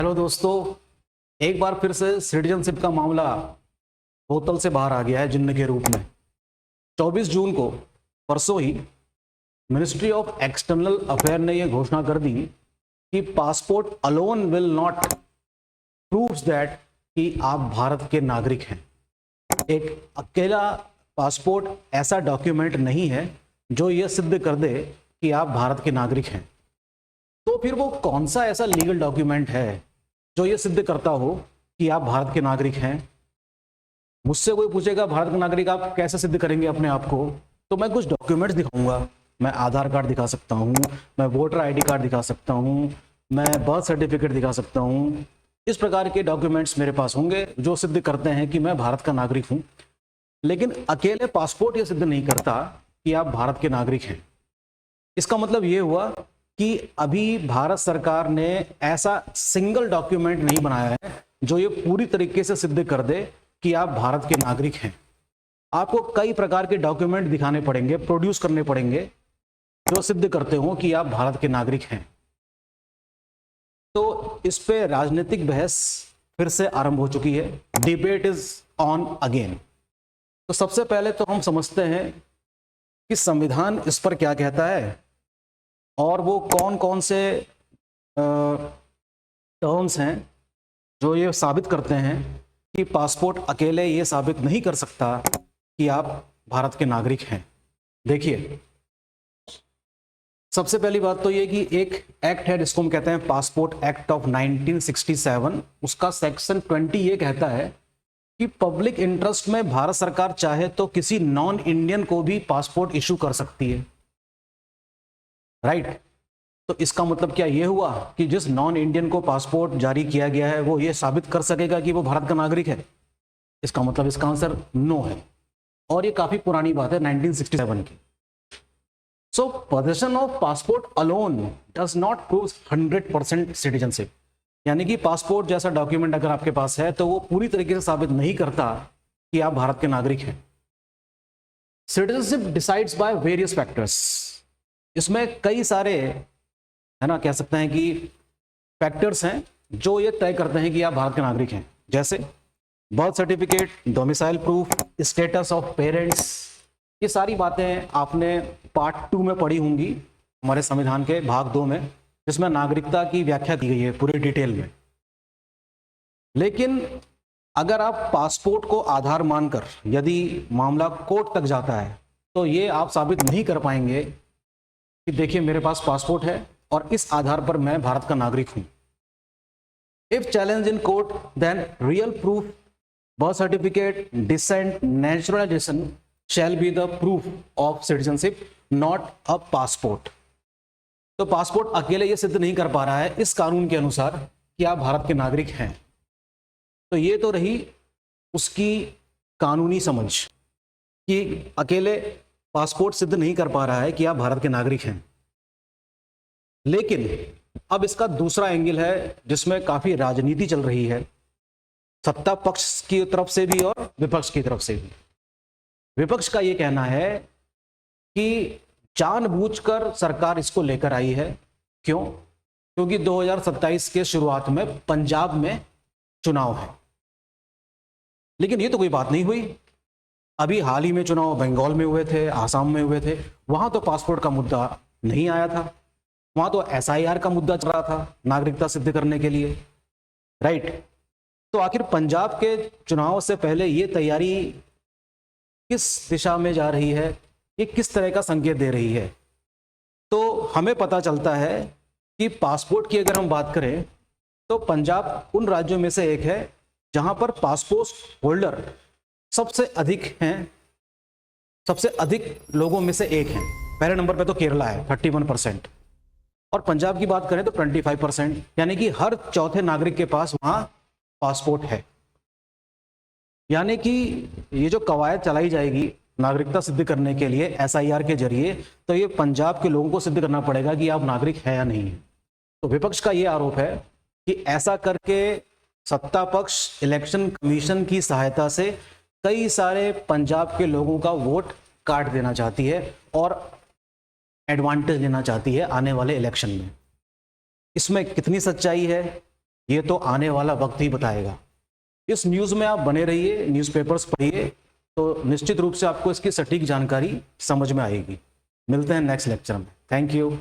Hello दोस्तों, एक बार फिर से सिटीजनशिप का मामला बोतल से बाहर आ गया है जिन्न के रूप में। 24 जून को परसों ही मिनिस्ट्री ऑफ एक्सटर्नल अफेयर ने यह घोषणा कर दी कि passport alone will not proves that कि आप भारत के नागरिक हैं। एक अकेला पासपोर्ट ऐसा डॉक्यूमेंट नहीं है जो यह सिद्ध कर दे कि आप भारत के नागरिक हैं। तो फिर वो कौन सा ऐसा लीगल डॉक्यूमेंट है जो ये सिद्ध करता हो कि आप भारत के नागरिक हैं? मुझसे कोई पूछेगा भारत के नागरिक आप कैसे सिद्ध करेंगे अपने आप को, तो मैं कुछ डॉक्यूमेंट्स दिखाऊंगा। मैं आधार कार्ड दिखा सकता हूँ, मैं वोटर आईडी कार्ड दिखा सकता हूँ, मैं बर्थ सर्टिफिकेट दिखा सकता हूँ। इस प्रकार के डॉक्यूमेंट्स मेरे पास होंगे जो सिद्ध करते हैं कि मैं भारत का नागरिक हूँ। लेकिन अकेले पासपोर्ट ये सिद्ध नहीं करता कि आप भारत के नागरिक हैं। इसका मतलब ये हुआ कि अभी भारत सरकार ने ऐसा सिंगल डॉक्यूमेंट नहीं बनाया है जो ये पूरी तरीके से सिद्ध कर दे कि आप भारत के नागरिक हैं। आपको कई प्रकार के डॉक्यूमेंट दिखाने पड़ेंगे, प्रोड्यूस करने पड़ेंगे जो सिद्ध करते हो कि आप भारत के नागरिक हैं। तो इस पे राजनीतिक बहस फिर से आरंभ हो चुकी है। Debate is on again. तो सबसे पहले तो हम समझते हैं कि संविधान इस पर क्या कहता है और वो कौन कौन से टर्म्स हैं जो ये साबित करते हैं कि पासपोर्ट अकेले ये साबित नहीं कर सकता कि आप भारत के नागरिक हैं। देखिए, सबसे पहली बात तो ये कि एक एक्ट है जिसको हम कहते हैं पासपोर्ट एक्ट ऑफ 1967। उसका सेक्शन 20 ये कहता है कि पब्लिक इंटरेस्ट में भारत सरकार चाहे तो किसी नॉन इंडियन को भी पासपोर्ट इशू कर सकती है। राइट। तो इसका मतलब क्या ये हुआ कि जिस नॉन इंडियन को पासपोर्ट जारी किया गया है वो ये साबित कर सकेगा कि वो भारत का नागरिक है? इसका मतलब इसका आंसर नो है। और ये काफी पुरानी बात है, 1967 की। So possession of passport alone does not prove 100% citizenship. यानी कि पासपोर्ट जैसा डॉक्यूमेंट अगर आपके पास है तो वो पूरी तरीके से साबित नहीं करता कि आप भारत के नागरिक हैं। Citizenship decides by various factors. इसमें कई सारे, है ना, कह सकते हैं कि फैक्टर्स हैं जो ये तय करते हैं कि आप भारत के नागरिक हैं। जैसे birth certificate, domicile proof, status of parents. ये सारी बातें आपने पार्ट 2 में पढ़ी होंगी, हमारे संविधान के भाग 2 में, जिसमें नागरिकता की व्याख्या की गई है पूरे डिटेल में। लेकिन अगर आप पासपोर्ट को आधार मानकर यदि मामला कोर्ट तक जाता है तो ये आप साबित नहीं कर पाएंगे कि देखिए मेरे पास पासपोर्ट है और इस आधार पर मैं भारत का नागरिक हूं। If challenge in court then real proof, birth certificate, descent, naturalization shall be the proof of citizenship, not a passport. तो पासपोर्ट अकेले ये सिद्ध नहीं कर पा रहा है इस कानून के अनुसार कि आप भारत के नागरिक हैं। तो ये तो रही उसकी कानूनी समझ कि अकेले पासपोर्ट सिद्ध नहीं कर पा रहा है कि आप भारत के नागरिक हैं। लेकिन अब इसका दूसरा एंगल है जिसमें काफी राजनीति चल रही है, सत्ता पक्ष की तरफ से भी और विपक्ष की तरफ से भी। विपक्ष का यह कहना है कि जानबूझकर सरकार इसको लेकर आई है। क्यों? क्योंकि 2027 के शुरुआत में पंजाब में चुनाव है। लेकिन ये तो कोई बात नहीं हुई। अभी हाल ही में चुनाव बंगाल में हुए थे, आसाम में हुए थे, वहां तो पासपोर्ट का मुद्दा नहीं आया था, वहां तो SIR का मुद्दा चल रहा था नागरिकता सिद्ध करने के लिए। राइट। तो आखिर पंजाब के चुनाव से पहले ये तैयारी किस दिशा में जा रही है, ये किस तरह का संकेत दे रही है? तो हमें पता चलता है कि पासपोर्ट की अगर हम बात करें तो पंजाब उन राज्यों में से एक है जहां पर पासपोर्ट होल्डर सबसे अधिक हैं, सबसे अधिक लोगों में से एक हैं। पहले नंबर पे तो केरला है 31%, और पंजाब की बात करें तो 25%, यानी कि हर चौथे नागरिक के पास वहां पासपोर्ट है। यानी कि ये जो कवायद चलाई जाएगी नागरिकता सिद्ध करने के लिए SIR के जरिए, तो ये पंजाब के लोगों को सिद्ध करना पड़ेगा कि आप नागरिक है या नहीं है। तो विपक्ष का ये आरोप है कि ऐसा करके सत्ता पक्ष इलेक्शन कमीशन की सहायता से कई सारे पंजाब के लोगों का वोट काट देना चाहती है और एडवांटेज लेना चाहती है आने वाले इलेक्शन में। इसमें कितनी सच्चाई है ये तो आने वाला वक्त ही बताएगा। इस न्यूज़ में आप बने रहिए, न्यूज़पेपर्स पढ़िए, तो निश्चित रूप से आपको इसकी सटीक जानकारी समझ में आएगी। मिलते हैं नेक्स्ट लेक्चर में। Thank you.